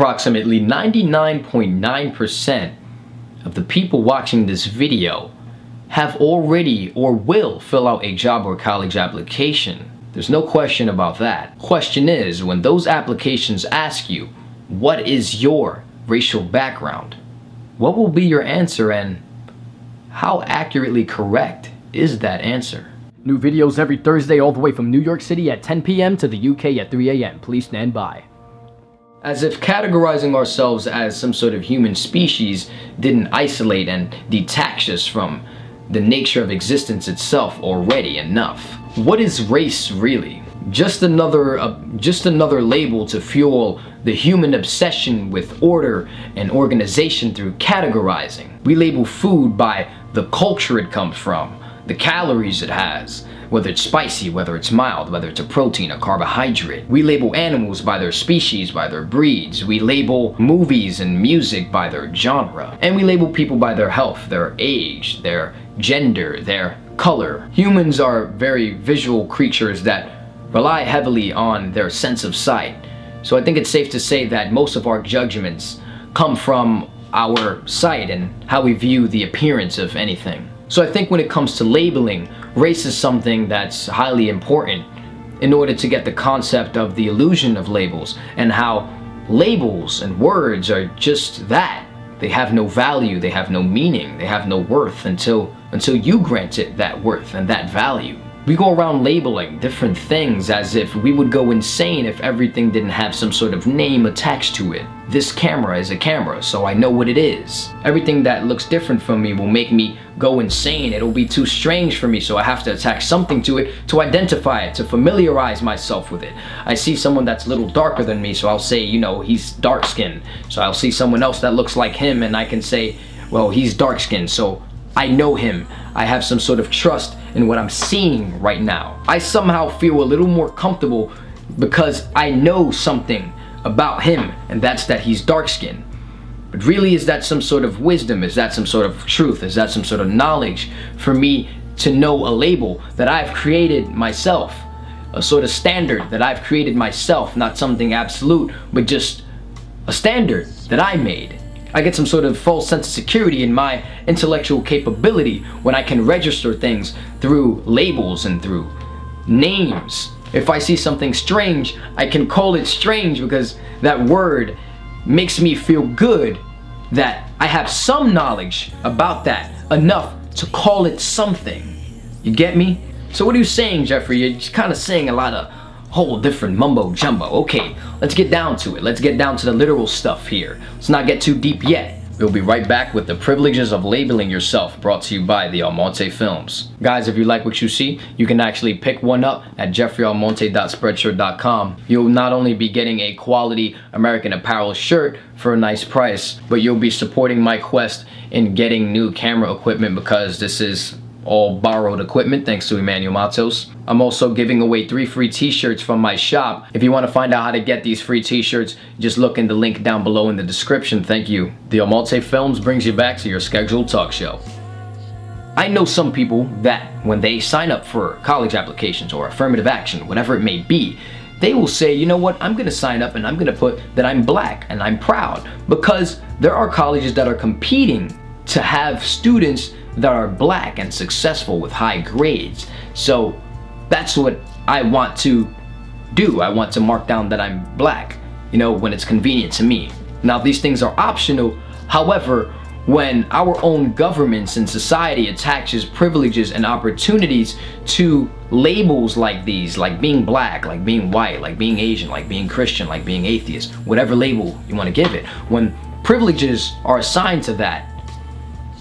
Approximately 99.9% of the people watching this video have already or will fill out a job or college application. There's no question about that. Question is, when those applications ask you, what is your racial background? What will be your answer, and how accurately correct is that answer? New videos every Thursday all the way from New York City at 10 p.m. to the UK at 3 a.m. Please stand by. As if categorizing ourselves as some sort of human species didn't isolate and detach us from the nature of existence itself already enough. What is race really? Just another label to fuel the human obsession with order and organization through categorizing. We label food by the culture it comes from, the calories it has, whether it's spicy, whether it's mild, whether it's a protein, a carbohydrate. We label animals by their species, by their breeds. We label movies and music by their genre. And we label people by their health, their age, their gender, their color. Humans are very visual creatures that rely heavily on their sense of sight. So I think it's safe to say that most of our judgments come from our sight and how we view the appearance of anything. So I think when it comes to labeling, race is something that's highly important in order to get the concept of the illusion of labels, and how labels and words are just that. They have no value, they have no meaning, they have no worth until you grant it that worth and that value. We go around labeling different things as if we would go insane if everything didn't have some sort of name attached to it. This camera is a camera, so I know what it is. Everything that looks different from me will make me go insane. It'll be too strange for me, so I have to attach something to it to identify it, to familiarize myself with it. I see someone that's a little darker than me, so I'll say, you know, he's dark-skinned. So I'll see someone else that looks like him, and I can say, well, he's dark-skinned, so I know him. I have some sort of trust in what I'm seeing right now. I somehow feel a little more comfortable because I know something about him, and that's that he's dark-skinned. But really, is that some sort of wisdom? Is that some sort of truth? Is that some sort of knowledge for me to know a label that I've created myself? A sort of standard that I've created myself, not something absolute, but just a standard that I made. I get some sort of false sense of security in my intellectual capability when I can register things through labels and through names. If I see something strange, I can call it strange because that word makes me feel good that I have some knowledge about that, enough to call it something. You get me? So what are you saying, Jeffrey? You're just kind of saying a lot of whole different mumbo jumbo. Okay, let's get down to it. Let's get down to the literal stuff here. Let's not get too deep yet. We'll be right back with the privileges of labeling yourself, brought to you by TheAlmonteFilms. Guys, if you like what you see, you can actually pick one up at jeffreyalmonte.spreadshirt.com. You'll not only be getting a quality American Apparel shirt for a nice price, but you'll be supporting my quest in getting new camera equipment, because this is all borrowed equipment thanks to Emmanuel Matos. I'm also giving away 3 free t-shirts from my shop. If you want to find out how to get these free t-shirts, just look in the link down below in the description. Thank you. TheAlmonteFilms brings you back to your scheduled talk show. I know some people that when they sign up for college applications or affirmative action, whatever it may be, they will say, you know what, I'm gonna sign up and I'm gonna put that I'm black and I'm proud, because there are colleges that are competing to have students that are black and successful with high grades. So that's what I want to do. I want to mark down that I'm black, you know, when it's convenient to me. Now, these things are optional. However, when our own governments and society attaches privileges and opportunities to labels like these, like being black, like being white, like being Asian, like being Christian, like being atheist, whatever label you want to give it, when privileges are assigned to that,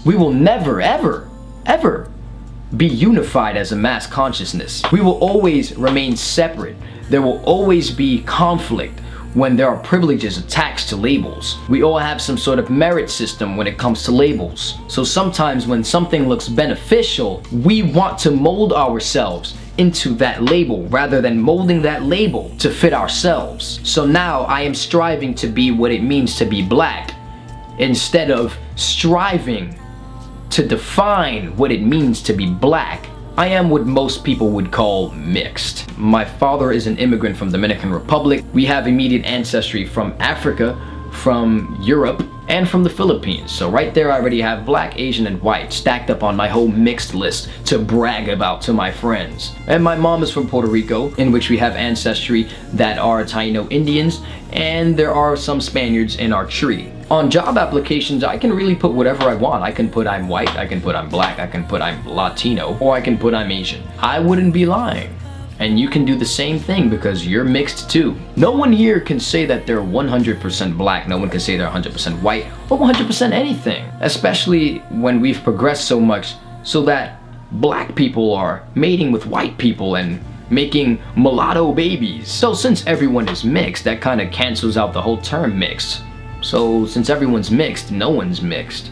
we will never, ever, ever be unified as a mass consciousness. We will always remain separate. There will always be conflict when there are privileges attached to labels. We all have some sort of merit system when it comes to labels. So sometimes when something looks beneficial, we want to mold ourselves into that label rather than molding that label to fit ourselves. So now I am striving to be what it means to be black, instead of striving to define what it means to be black. I am what most people would call mixed. My father is an immigrant from Dominican Republic. We have immediate ancestry from Africa, from Europe, and from the Philippines. So right there I already have black, Asian, and white stacked up on my whole mixed list to brag about to my friends. And my mom is from Puerto Rico, in which we have ancestry that are Taino Indians, and there are some Spaniards in our tree. On job applications, I can really put whatever I want. I can put I'm white, I can put I'm black, I can put I'm Latino, or I can put I'm Asian. I wouldn't be lying. And you can do the same thing because you're mixed too. No one here can say that they're 100% black, no one can say they're 100% white, or 100% anything. Especially when we've progressed so much so that black people are mating with white people and making mulatto babies. So since everyone is mixed, that kind of cancels out the whole term mixed. So since everyone's mixed, no one's mixed.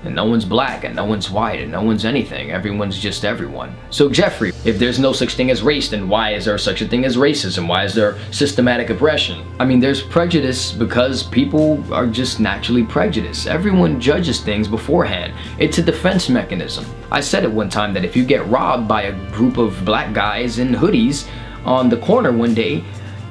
And no one's black, and no one's white, and no one's anything. Everyone's just everyone. So Jeffrey, if there's no such thing as race, then why is there such a thing as racism? Why is there systematic oppression? I mean, there's prejudice because people are just naturally prejudiced. Everyone judges things beforehand. It's a defense mechanism. I said it one time that if you get robbed by a group of black guys in hoodies on the corner one day,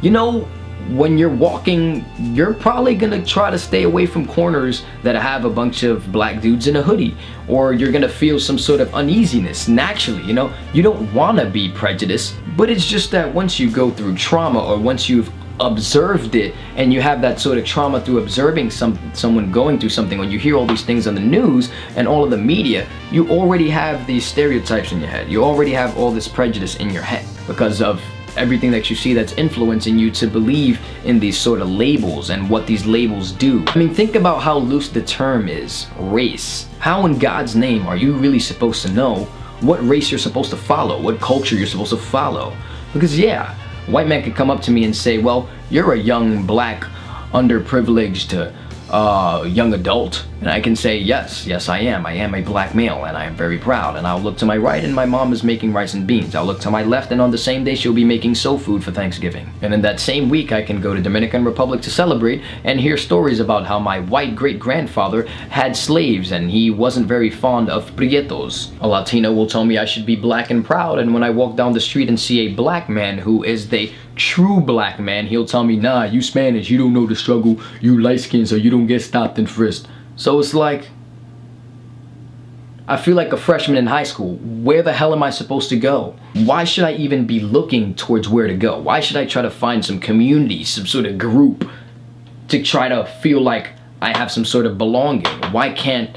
you know, when you're walking, you're probably gonna try to stay away from corners that have a bunch of black dudes in a hoodie, or you're gonna feel some sort of uneasiness naturally. You know, you don't want to be prejudiced, but it's just that once you go through trauma, or once you've observed it and you have that sort of trauma through observing someone going through something, when you hear all these things on the news and all of the media, you already have these stereotypes in your head. You already have all this prejudice in your head because of everything that you see that's influencing you to believe in these sort of labels and what these labels do. I mean, think about how loose the term is, race. How in God's name are you really supposed to know what race you're supposed to follow, what culture you're supposed to follow? Because yeah, a white man could come up to me and say, well, you're a young black underprivileged young adult, and I can say, yes, I am a black male, and I am very proud. And I'll look to my right and my mom is making rice and beans. I'll look to my left and on the same day she'll be making soul food for Thanksgiving. And in that same week I can go to Dominican Republic to celebrate and hear stories about how my white great-grandfather had slaves and he wasn't very fond of prietos. A Latino will tell me I should be black and proud, and when I walk down the street and see a black man who is the true black man, he'll tell me, nah, you Spanish, you don't know the struggle, you light-skinned so you don't get stopped and frisked. So it's like, I feel like a freshman in high school. Where the hell am I supposed to go? Why should I even be looking towards where to go? Why should I try to find some community, some sort of group to try to feel like I have some sort of belonging? Why can't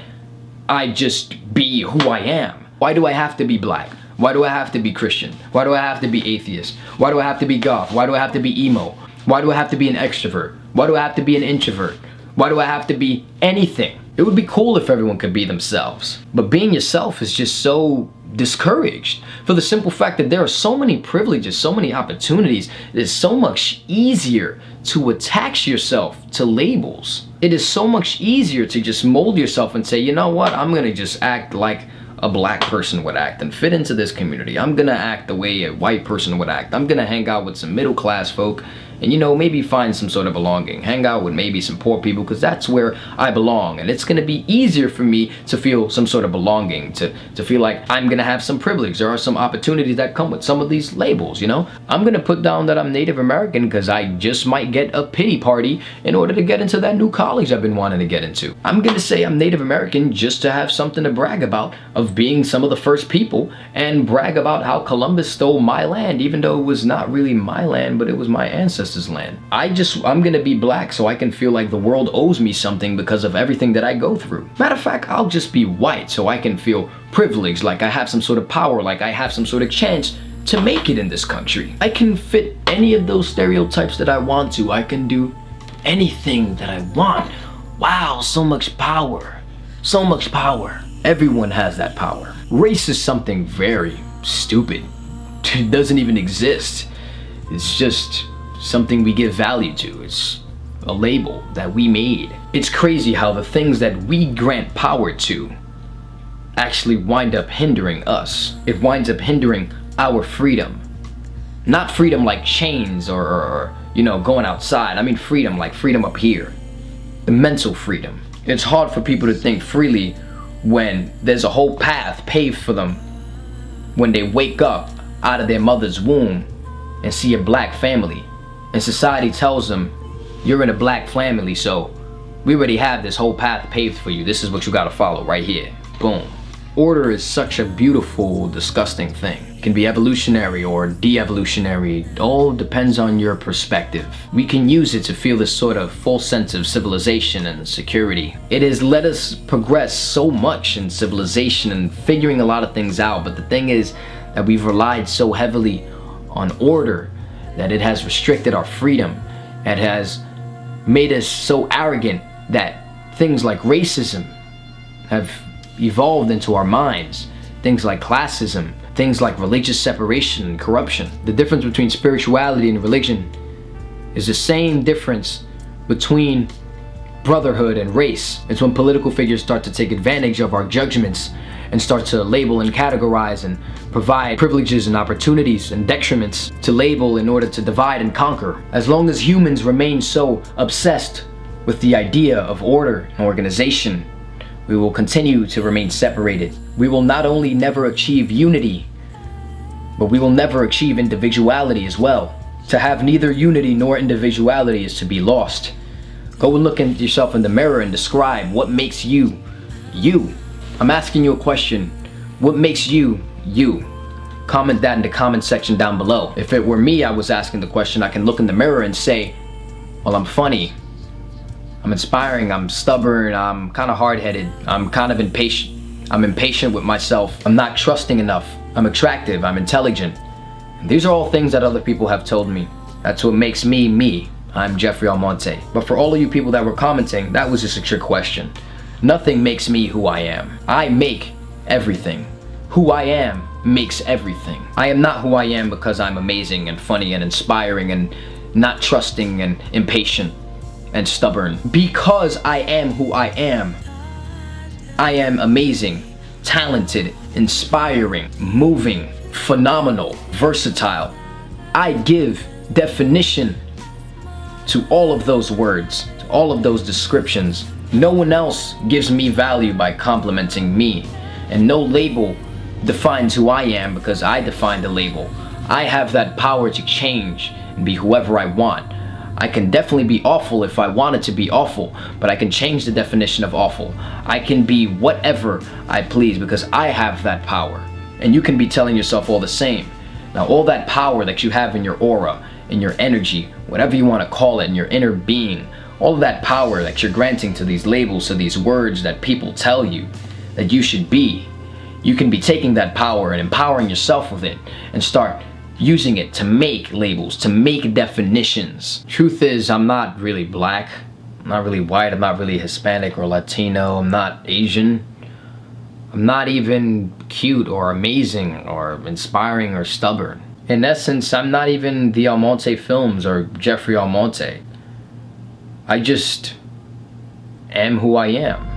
I just be who I am? Why do I have to be black? Why do I have to be Christian? Why do I have to be atheist? Why do I have to be goth? Why do I have to be emo? Why do I have to be an extrovert? Why do I have to be an introvert? Why do I have to be anything? It would be cool if everyone could be themselves. But being yourself is just so discouraged for the simple fact that there are so many privileges, so many opportunities. It is so much easier to attach yourself to labels. It is so much easier to just mold yourself and say, you know what, I'm gonna just act like a black person would act and fit into this community. I'm gonna act the way a white person would act. I'm gonna hang out with some middle class folk and, you know, maybe find some sort of belonging. Hang out with maybe some poor people because that's where I belong. And it's gonna be easier for me to feel some sort of belonging, to feel like I'm gonna have some privilege. There are some opportunities that come with some of these labels, you know? I'm gonna put down that I'm Native American because I just might get a pity party in order to get into that new college I've been wanting to get into. I'm gonna say I'm Native American just to have something to brag about of being some of the first people and brag about how Columbus stole my land, even though it was not really my land, but it was my ancestors' land. I'm gonna be black so I can feel like the world owes me something because of everything that I go through. Matter of fact, I'll just be white so I can feel privileged, like I have some sort of power, like I have some sort of chance to make it in this country. I can fit any of those stereotypes that I want to. I can do anything that I want. Wow, so much power. So much power. Everyone has that power. Race is something very stupid. It doesn't even exist. It's just something we give value to. It's a label that we made. It's crazy how the things that we grant power to actually wind up hindering us. It winds up hindering our freedom. Not freedom like chains or you know, going outside. I mean freedom like freedom up here. The mental freedom. It's hard for people to think freely when there's a whole path paved for them when they wake up out of their mother's womb and see a black family. And society tells them, you're in a black family, so We already have this whole path paved for you. This is what you gotta follow right here. Boom. Order is such a beautiful, disgusting thing. It can be evolutionary or de-evolutionary. It all depends on your perspective. We can use it to feel this sort of false sense of civilization and security. It has let us progress so much in civilization and figuring a lot of things out, but the thing is that we've relied so heavily on order that it has restricted our freedom. It has made us so arrogant that things like racism have evolved into our minds. Things like classism, things like religious separation and corruption. The difference between spirituality and religion is the same difference between brotherhood and race. It's when political figures start to take advantage of our judgments and start to label and categorize and provide privileges and opportunities and detriments to label in order to divide and conquer. As long as humans remain so obsessed with the idea of order and organization, we will continue to remain separated. We will not only never achieve unity, but we will never achieve individuality as well. To have neither unity nor individuality is to be lost. Go and look at yourself in the mirror and describe what makes you, you. I'm asking you a question. What makes you, you? Comment that in the comment section down below. If it were me I was asking the question, I can look in the mirror and say, well, I'm funny, I'm inspiring, I'm stubborn, I'm kind of hard-headed, I'm kind of impatient. I'm impatient with myself, I'm not trusting enough, I'm attractive, I'm intelligent. And these are all things that other people have told me. That's what makes me, me. I'm Jeffrey Almonte. But for all of you people that were commenting, that was just a trick question. Nothing makes me who I am. I make everything. Who I am makes everything. I am not who I am because I'm amazing and funny and inspiring and not trusting and impatient and stubborn. Because I am who I am amazing, talented, inspiring, moving, phenomenal, versatile. I give definition to all of those words, to all of those descriptions. No one else gives me value by complimenting me, and no label defines who I am because I define the label. I have that power to change and be whoever I want. I can definitely be awful if I wanted to be awful, but I can change the definition of awful. I can be whatever I please because I have that power. And you can be telling yourself all the same. Now all that power that you have in your aura, in your energy, whatever you want to call it, in your inner being, all of that power that you're granting to these labels, to these words that people tell you that you should be, you can be taking that power and empowering yourself with it and start using it to make labels, to make definitions. Truth is, I'm not really black, I'm not really white, I'm not really Hispanic or Latino, I'm not Asian, I'm not even cute or amazing or inspiring or stubborn. In essence, I'm not even TheAlmonteFilms or Jeffrey Almonte. I just am who I am.